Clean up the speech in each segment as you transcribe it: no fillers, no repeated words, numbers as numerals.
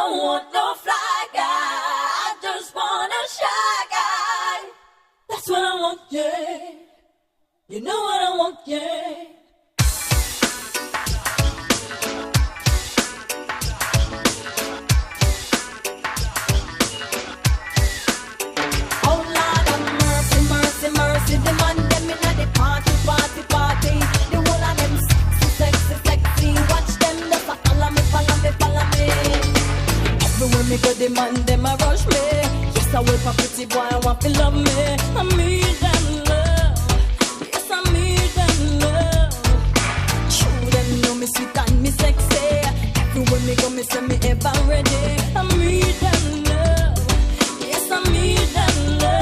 don't want no fly guy. I just want a shy guy. That's what I want, yeah. You know what I want, yeah. Mercy, the man them inna the party. The whole of them sexy. Watch them just a follow me. Everywhere me go, the man them a rush me. Yes, I wait for pretty boy, I want to love me. I need them love. Yes, I need them love. True, them know me sweet and me sexy. Everywhere me go, me say me ever ready. I need them love. Yes, I need them love.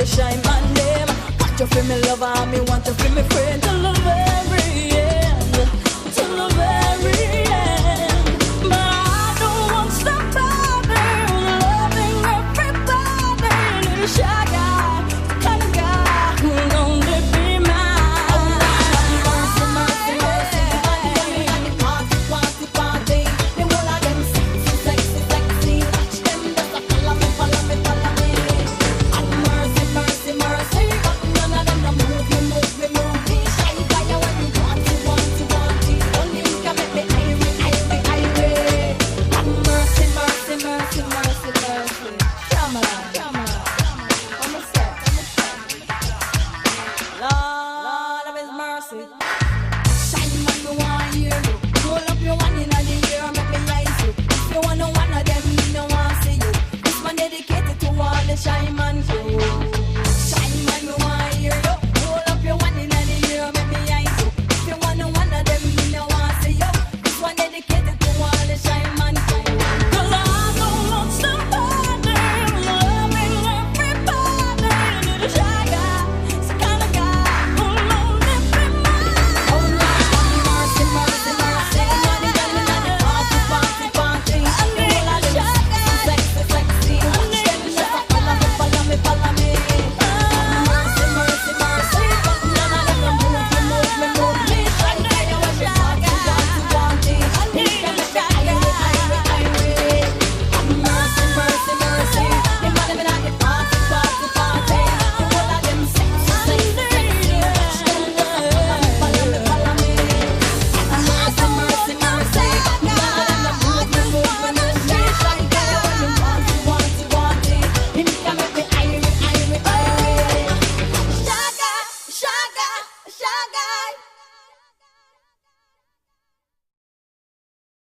Shine my name. Want you feel me lover, me want you feel me friend.